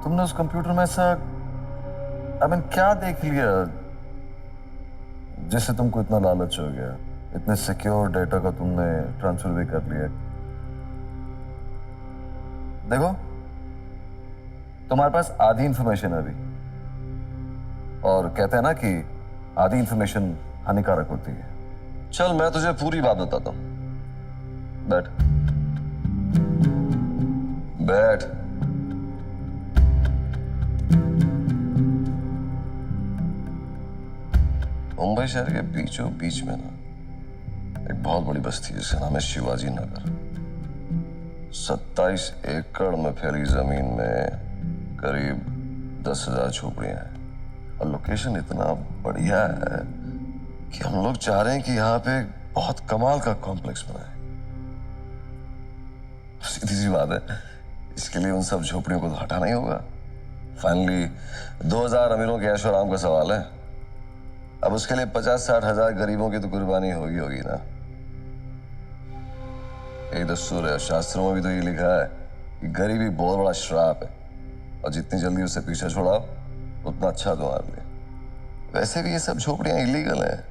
तुमने उस कंप्यूटर में ऐसा क्या देख लिया जिससे तुमको इतना लालच हो गया? इतने सिक्योर डेटा का तुमने ट्रांसफर भी कर लिया। देखो, तुम्हारे पास आधी इंफॉर्मेशन है अभी, और कहते हैं ना कि आधी इंफॉर्मेशन हानिकारक होती है। चल मैं तुझे पूरी बात बताता हूं। बैठ बैठ। मुंबई शहर के बीचों बीच में ना एक बहुत बड़ी बस्ती है जिसका नाम है शिवाजी नगर। 27 एकड़ में फैली जमीन में करीब 10,000 झोपड़ियां हैं, और लोकेशन इतना बढ़िया है कि हम लोग चाह रहे हैं कि यहाँ पे बहुत कमाल का कॉम्प्लेक्स बनाए। सीधी सी बात है, इसके लिए उन सब झोपड़ियों को तो हटाना ही होगा। फाइनली 2,000 अमीरों के ऐशो आराम का सवाल है। अब उसके लिए 50-60 हजार गरीबों की तो कुर्बानी होगी ना। एक दस्तूर है, शास्त्रों में भी तो ये लिखा है कि गरीबी बहुत बड़ा श्राप है, और जितनी जल्दी उससे पीछे छोड़ाओ उतना अच्छा तुम्हारे लिए। वैसे भी ये सब झोपड़ियां इलीगल हैं,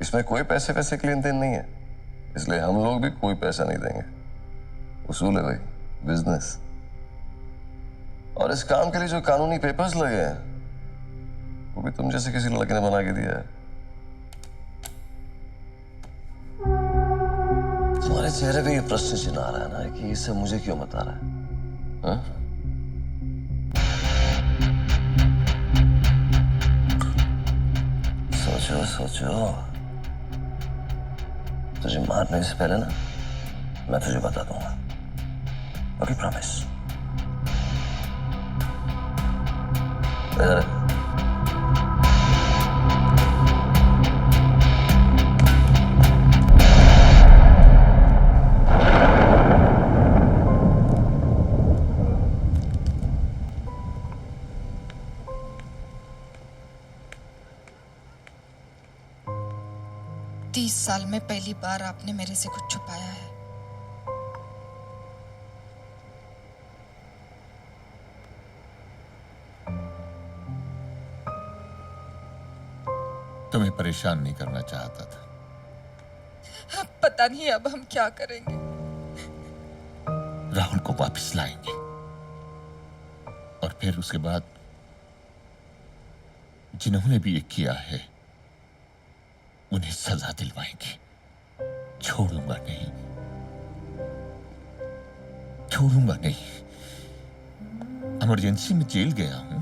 इसमें कोई पैसे की लेन देन नहीं है, इसलिए हम लोग भी कोई पैसा नहीं देंगे। उसूल है भाई, बिजनेस। और इस काम के लिए जो कानूनी पेपर्स लगे हैं वो भी तुम जैसे किसी लड़के ने बना के दिया है। तुम्हारे चेहरे पे ये प्रश्न चिन्ह आ रहा है ना कि इससे मुझे क्यों बता रहा है, हा? सोचो सोचो, तुझे मारने से पहले ना मैं तुझे बता दूंगा। Okay, promise. इधर 30 साल में पहली बार आपने मेरे से कुछ छुपाया है। तुम्हें परेशान नहीं करना चाहता था। अब पता नहीं अब हम क्या करेंगे। राहुल को वापस लाएंगे, और फिर उसके बाद जिन्होंने भी ये किया है उन्हें सजा दिलवाएंगे। छोड़ूंगा नहीं, छोड़ूंगा नहीं। इमरजेंसी में जेल गया हूं,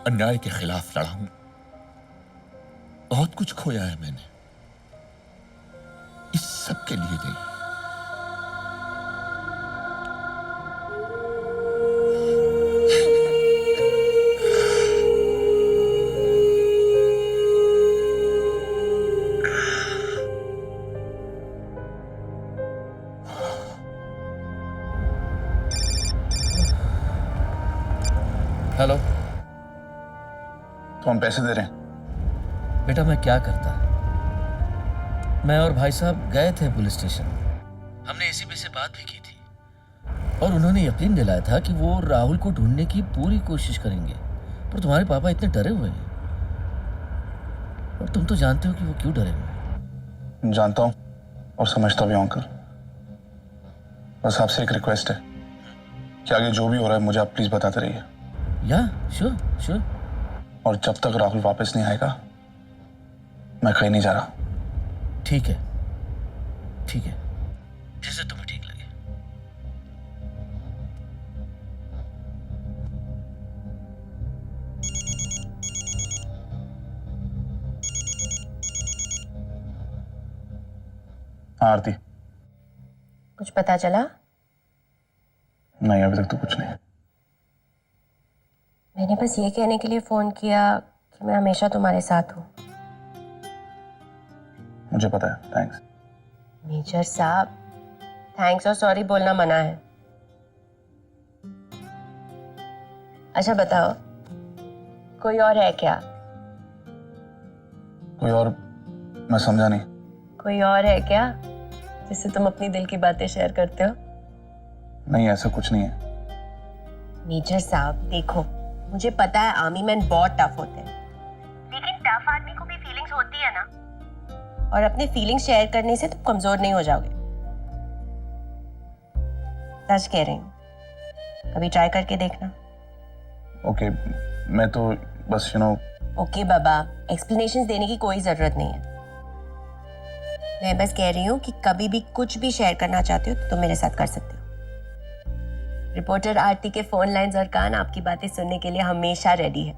अन्याय के खिलाफ लड़ा हूं, बहुत कुछ खोया है मैंने, इस सब के लिए नहीं। हेलो। तो हम पैसे दे रहे हैं। बेटा मैं क्या करता, मैं और भाई साहब गए थे पुलिस स्टेशन। हमने एसीपी से बात भी की थी, और उन्होंने यकीन दिलाया था कि वो राहुल को ढूंढने की पूरी कोशिश करेंगे। पर तुम्हारे पापा इतने डरे हुए हैं, और तुम तो जानते हो कि वो क्यों डरे हुए हैं। जानता हूं और समझता भी हूं अंकल। बस आपसे एक रिक्वेस्ट है कि आगे जो भी हो रहा है मुझे आप प्लीज बताते रहिए। या श्योर श्योर। और जब तक राहुल वापस नहीं आएगा मैं कहीं नहीं जा रहा। ठीक है ठीक है, जैसे तुम्हें ठीक लगे। हाँ आरती। कुछ पता चला? नहीं अभी तक तो कुछ नहीं। मैंने बस ये कहने के लिए फोन किया कि मैं हमेशा तुम्हारे साथ हूँ। मुझे पता है, थैंक्स। मेजर साहब, थैंक्स और सॉरी बोलना मना है। अच्छा बताओ, कोई और है क्या? कोई और? मैं समझा नहीं। कोई और है क्या जिससे तुम अपनी दिल की बातें शेयर करते हो? नहीं, ऐसा कुछ नहीं है। मेजर साहब देखो, मुझे पता है आर्मी मैन बहुत टफ होते हैं, लेकिन टफ आदमी को भी फीलिंग्स होती है ना, और अपने फीलिंग्स शेयर करने से तुम कमजोर नहीं हो जाओगे। सच कह रही हूँ, कभी ट्राई करके देखना। ओके, मैं तो बस ओके बाबा, एक्सप्लेनेशंस देने की कोई जरूरत नहीं है। मैं बस कह रही हूँ कि कभी भी कुछ भी शेयर करना चाहते हो तो तुम मेरे साथ कर सकते हो। रिपोर्टर आरती के फोन लाइंस और कान आपकी बातें सुनने के लिए हमेशा रेडी है।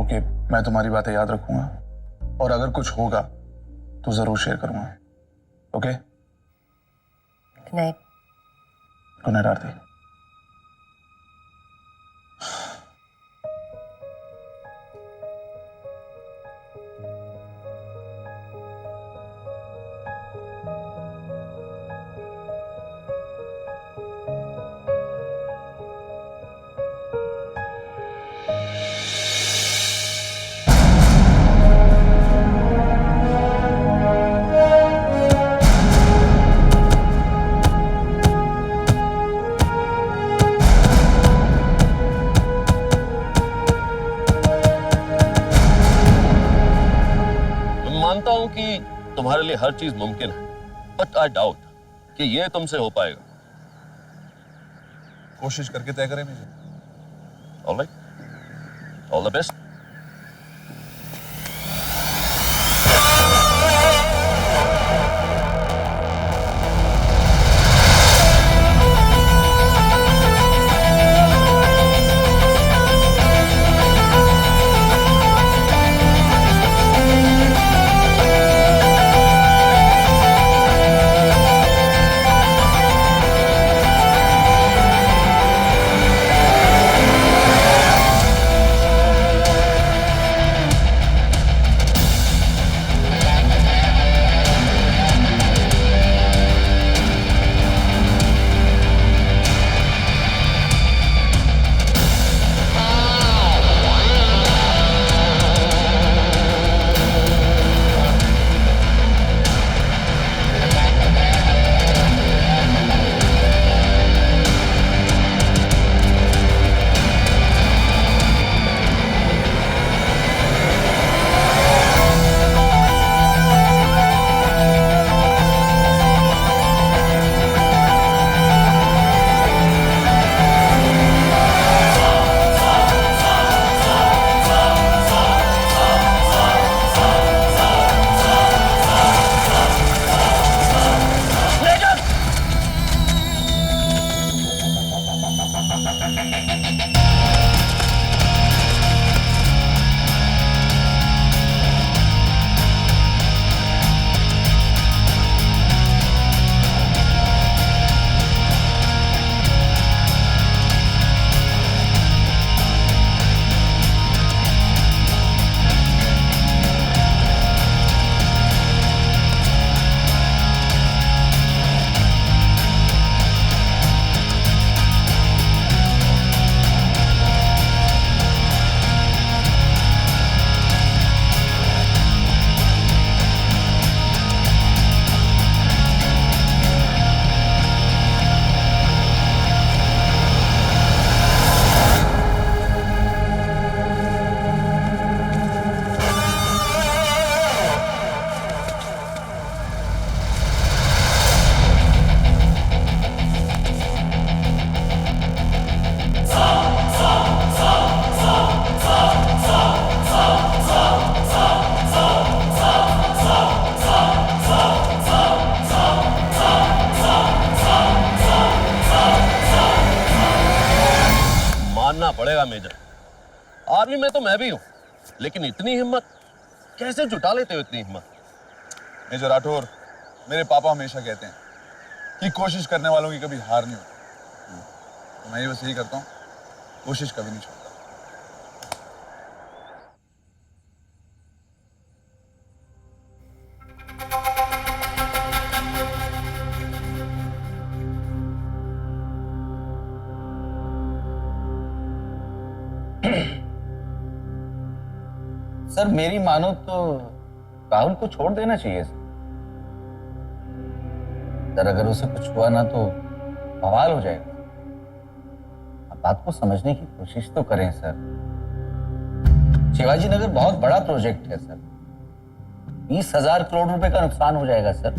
ओके, मैं तुम्हारी बातें याद रखूंगा, और अगर कुछ होगा तो जरूर शेयर करूंगा। Okay, good night. Good night Aarti. मानता हूं कि तुम्हारे लिए हर चीज मुमकिन है, बट आई डाउट कि ये तुमसे हो पाएगा। कोशिश करके तय करें major. Alright, all the best. मानना पड़ेगा मेजर, आर्मी में तो मैं भी हूं, लेकिन इतनी हिम्मत कैसे जुटा लेते हो? इतनी हिम्मत? मेजर राठौर, मेरे पापा हमेशा कहते हैं कि कोशिश करने वालों की कभी हार नहीं होती। तो मैं बस यही करता हूँ, कोशिश कभी नहीं छोड़ता। सर मेरी मानो तो राहुल को छोड़ देना चाहिए सर। सर अगर उसे कुछ हुआ ना तो बवाल हो जाएगा। आप बात को समझने की कोशिश तो करें सर। शिवाजी नगर बहुत बड़ा प्रोजेक्ट है सर। 20,000 करोड़ रुपए का नुकसान हो जाएगा सर।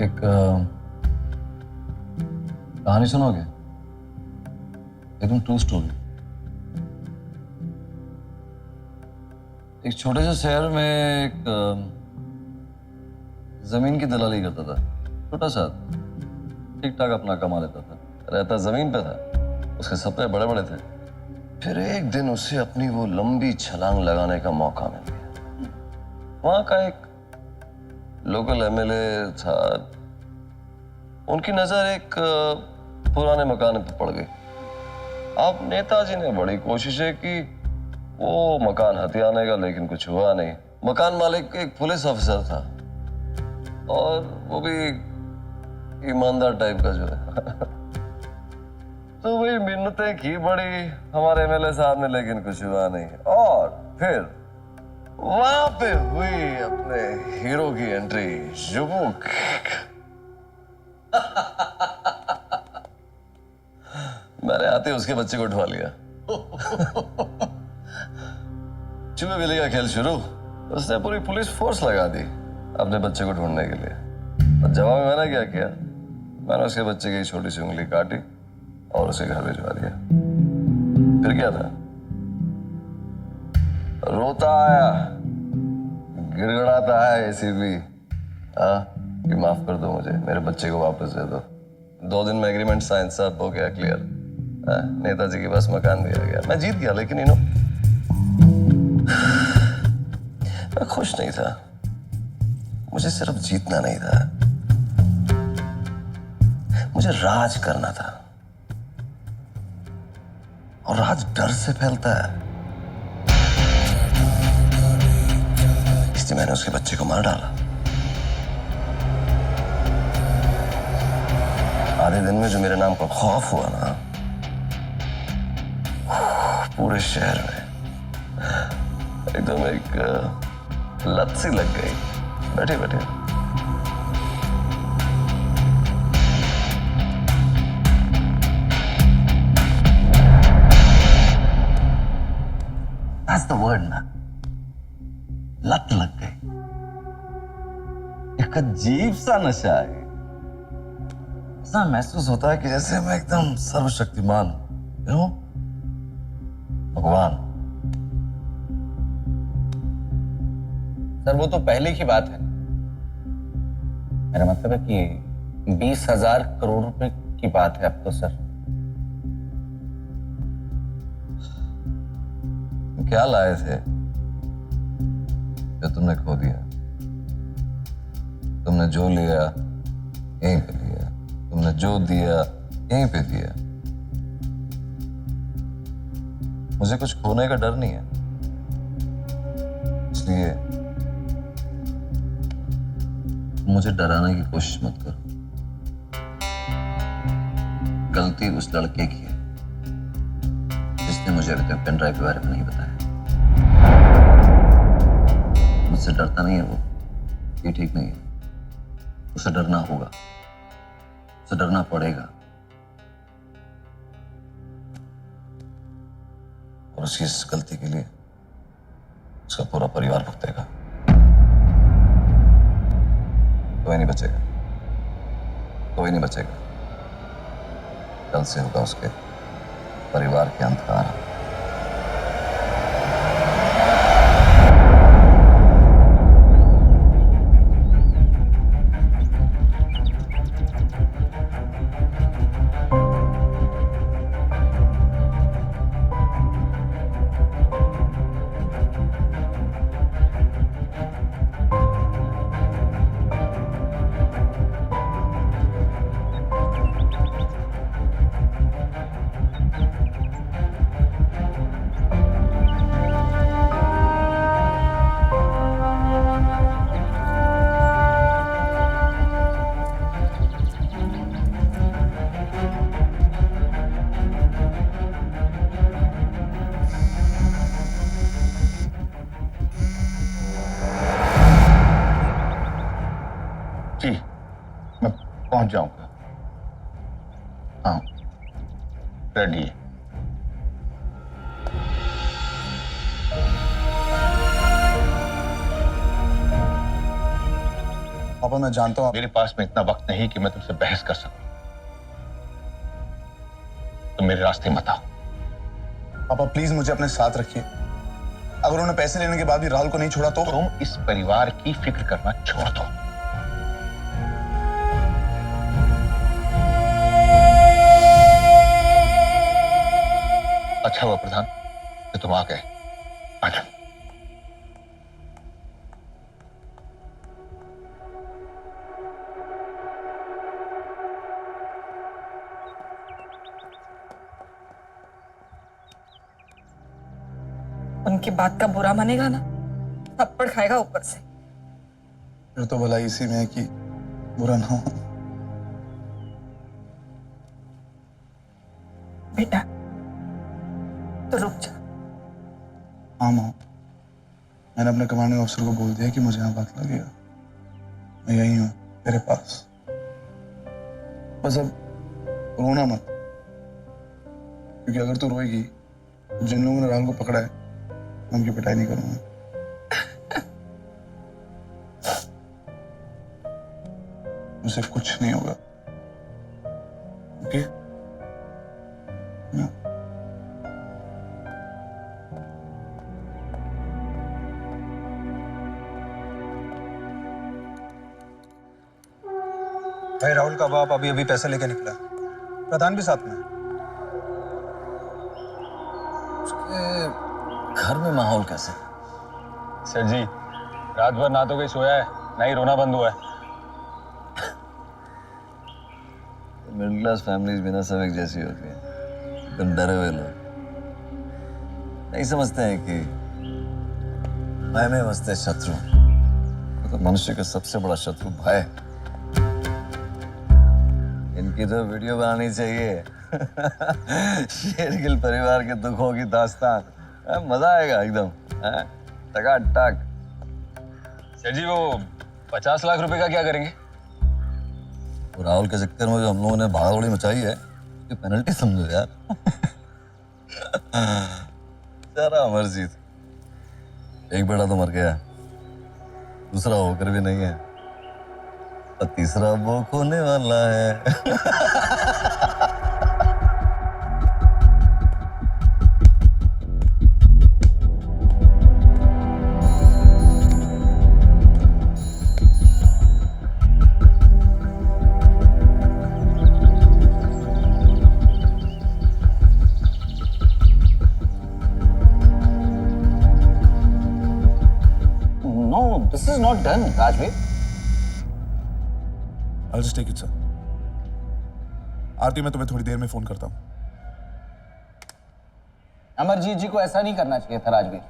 एक कहानी सुनोगे? एकदम ट्रू स्टोरी। एक छोटे से शहर में एक जमीन की दलाली करता था। छोटा सा, ठीक ठाक अपना कमा लेता था, रहता जमीन पे था। उसके सपने बड़े बड़े थे। फिर एक दिन उसे अपनी वो लंबी छलांग लगाने का मौका मिल गया। वहां का एक लोकल एमएलए था। उनकी नजर एक पुराने मकान पर पड़ गई। अब नेताजी ने बड़ी कोशिशें की वो मकान हथियाने का, लेकिन कुछ हुआ नहीं। मकान मालिक एक पुलिस ऑफिसर था और वो भी ईमानदार टाइप का जो है। तो वही मिन्नतें की बड़ी हमारे एमएलए साहब ने, लेकिन कुछ हुआ नहीं। और फिर वहां पे हुई अपने हीरो की एंट्री, जुबुक। मैंने आते उसके बच्चे को उठवा लिया। चूहे बिल्ली का खेल शुरू। उसने पूरी पुलिस फोर्स लगा दी अपने बच्चे को ढूंढने के लिए। और जवाब में मैंने क्या किया? मैंने उसके बच्चे की छोटी सी उंगली काटी और उसे घर भिजवा दिया। फिर क्या था? रोता आया, गिड़गड़ाता है एसीपी कि माफ कर दो मुझे, मेरे बच्चे को वापस दे दो। 2 दिन में एग्रीमेंट साइन सब हो गया, क्लियर। नेताजी के पास मकान दिया गया। मैं जीत गया, लेकिन मैं खुश नहीं था। मुझे सिर्फ जीतना नहीं था, मुझे राज करना था। और राज डर से फैलता है। इसलिए मैंने उसके बच्चे को मार डाला। आधे दिन में जो मेरे नाम का खौफ हुआ ना पूरे शहर में, एकदम एक लत सी लग गई। बैठे बैठे That's the word ना, लत लग गई। एक अजीब सा नशा है। ऐसा महसूस होता है कि जैसे मैं एकदम सर्वशक्तिमान, भगवान। सर वो तो पहले की बात है। मेरा मतलब है कि 20,000 करोड़ रुपए की बात है अब तो सर। क्या लाए थे जो तुमने खो दिया? तुमने जो लिया यहीं पे लिया, तुमने जो दिया यहीं पे दिया। मुझे कुछ खोने का डर नहीं है, इसलिए मुझे डराने की कोशिश मत करो। गलती उस लड़के की है जिसने मुझे अभी तक पेन ड्राइव के बारे में नहीं बताया। मुझसे डरता नहीं है वो, ये ठीक नहीं है। उसे डरना होगा, उसे डरना पड़ेगा। और उसकी इस गलती के लिए उसका पूरा परिवार भुगतेगा। कोई नहीं बचेगा, कोई नहीं बचेगा। कल से होगा उसके परिवार के अंधकार। जी, मैं पहुंच जाऊंगा। हाँ, रेडी है। पापा मैं जानता हूँ मेरे पास में इतना वक्त नहीं कि मैं तुमसे बहस कर सकूं। तुम मेरे रास्ते मत आओ। पापा प्लीज मुझे अपने साथ रखिए। अगर उन्होंने पैसे लेने के बाद भी राहुल को नहीं छोड़ा तो तुम इस परिवार की फिक्र करना छोड़ दो। अच्छा हुआ प्रधान कि तुम आ गए। आ जाओ। उनकी बात का बुरा मानेगा ना, थप्पड़ खाएगा ऊपर से। फिर तो भलाई इसी में है कि बुरा ना हो। बेटा तो रुक जा। हाँ माँ, मैंने अपने कमांडिंग अफसर को बोल दिया कि मुझे यहाँ बात लगेगा। मैं यही हूँ तेरे पास। बस अब रोना मत, क्योंकि अगर तू रोएगी तो जिन लोगों ने राहुल को पकड़ा है मैं उनकी पिटाई नहीं करूंगा। मुझसे कुछ नहीं होगा। ओके? भाई राहुल का बाप अभी अभी पैसे लेके निकला, प्रधान भी साथ में है। उसके घर में माहौल कैसे? सर जी, रात भर ना तो कोई सोया है ना ही रोना बंद हुआ है। मिडिल क्लास फैमिलीज भी ना सब एक जैसी होती है, एकदम डरे हुए लोग। नहीं समझते हैं कि भय में बसते शत्रु। तो मनुष्य का सबसे बड़ा शत्रु भय। इनकी तो वीडियो बनानी चाहिए। शेरगिल परिवार के दुखों की दास्तान। मजा आएगा एकदम। टकाटक। सर जी, वो 50 लाख रुपए का क्या करेंगे? और राहुल के चक्कर में जो हम लोगों ने भागदौड़ी मचाई है, ये पेनल्टी समझो यार। सारा अमरजीत, एक बेटा तो मर गया, दूसरा होकर भी नहीं है, और तीसरा वो होने वाला है। No, this is not done, Rajveer. I'll just take it, sir. आरती, मैं तुम्हें थोड़ी देर में फोन करता हूँ। अमरजीत जी को ऐसा नहीं करना चाहिए था राजवीर।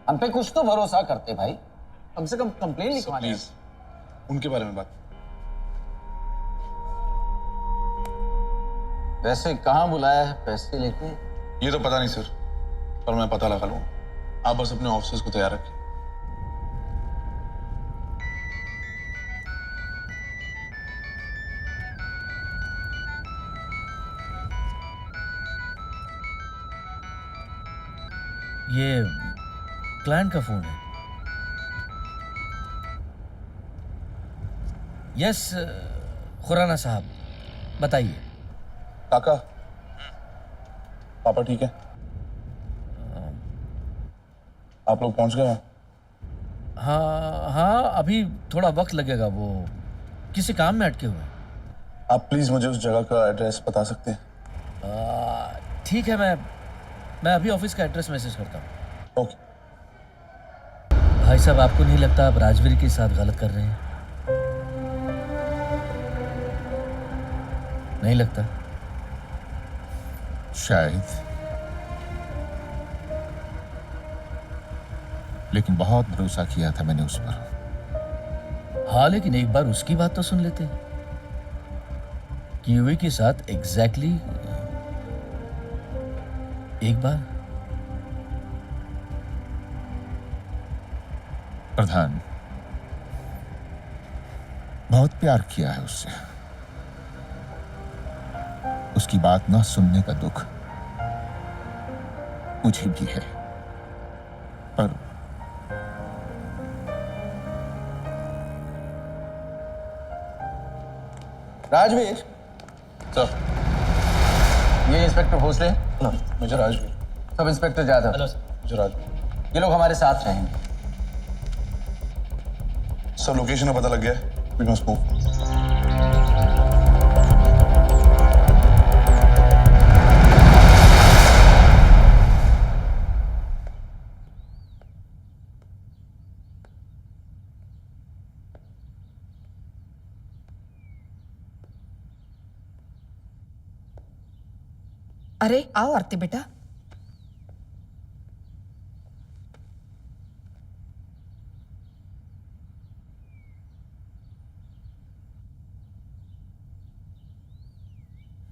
हम पे कुछ तो भरोसा करते भाई, कम से कम कंप्लेन लिखवाने। प्लीज उनके बारे में बात। वैसे कहाँ बुलाया है पैसे लेके? ये तो पता नहीं सर, पर मैं पता लगा लूंगा। आप बस अपने ऑफिसर्स को तैयार रखिए। ये क्लाइंट का फोन है। यस खुराना साहब, बताइए। काका, पापा ठीक है? आप लोग पहुंच गए हैं? हाँ हाँ, अभी थोड़ा वक्त लगेगा, वो किसी काम में अटके हुए हैं। आप प्लीज मुझे उस जगह का एड्रेस बता सकते हैं? ठीक है, मैं अभी ऑफिस का एड्रेस मैसेज करता हूँ। ओके। भाई साहब, आपको नहीं लगता आप राजवीर के साथ गलत कर रहे हैं? नहीं लगता? शायद, लेकिन बहुत भरोसा किया था मैंने उस पर। हाँ, लेकिन एक बार उसकी बात तो सुन लेते हैं। किवी के साथ एग्जैक्टली एक बार। प्रधान, बहुत प्यार किया है उससे। उसकी बात ना सुनने का दुख मुझे भी है, पर राजवीर, सर, ये इंस्पेक्टर भोसले, मुझे Rajveer. Sub inspector Jadhav. Hello मुझे राजवीर। ये लोग हमारे साथ रहेंगे। सर लोकेशन का पता लग गया, वी मस्ट मूव। अरे आओ आरती बेटा।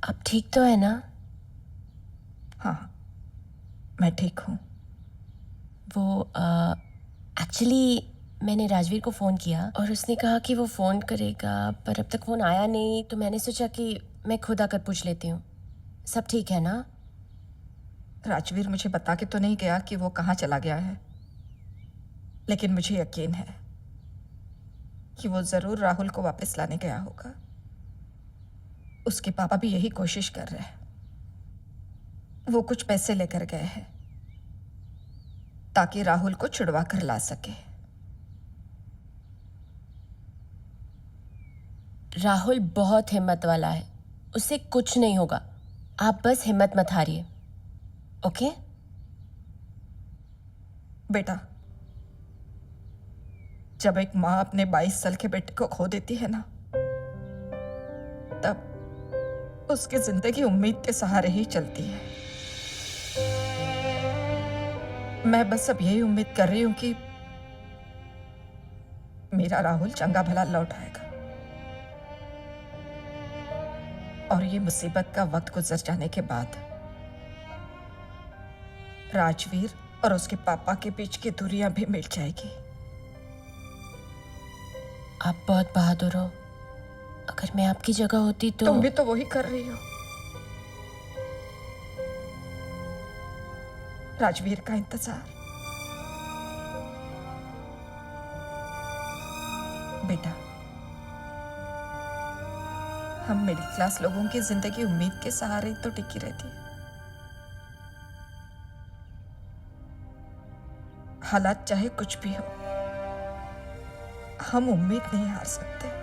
आप ठीक तो है ना? हाँ, मैं ठीक हूँ। वो एक्चुअली मैंने राजवीर को फ़ोन किया और उसने कहा कि वो फ़ोन करेगा, पर अब तक फ़ोन आया नहीं, तो मैंने सोचा कि मैं खुद आकर पूछ लेती हूँ। सब ठीक है ना? राजवीर मुझे बता के तो नहीं गया कि वो कहाँ चला गया है, लेकिन मुझे यकीन है कि वो ज़रूर राहुल को वापस लाने गया होगा। उसके पापा भी यही कोशिश कर रहे हैं। वो कुछ पैसे लेकर गए हैं ताकि राहुल को छुड़वा कर ला सके। राहुल बहुत हिम्मत वाला है, उससे कुछ नहीं होगा। आप बस हिम्मत मत हारिए, ओके? बेटा, जब एक माँ अपने 22 साल के बेटे को खो देती है ना, तब उसकी जिंदगी उम्मीद के सहारे ही चलती है। मैं बस अब यही उम्मीद कर रही हूं कि मेरा राहुल चंगा भला लौट आएगा और ये मुसीबत का वक्त गुजर जाने के बाद राजवीर और उसके पापा के बीच की दूरियां भी मिट जाएगी। आप बहुत बहादुर हो। अगर मैं आपकी जगह होती तो तुम भी तो वही कर रही हो। राजवीर का इंतजार। बेटा, हम मिडिल क्लास लोगों की जिंदगी उम्मीद के सहारे ही तो टिकी रहती है। हालात चाहे कुछ भी हो, हम उम्मीद नहीं हार सकते।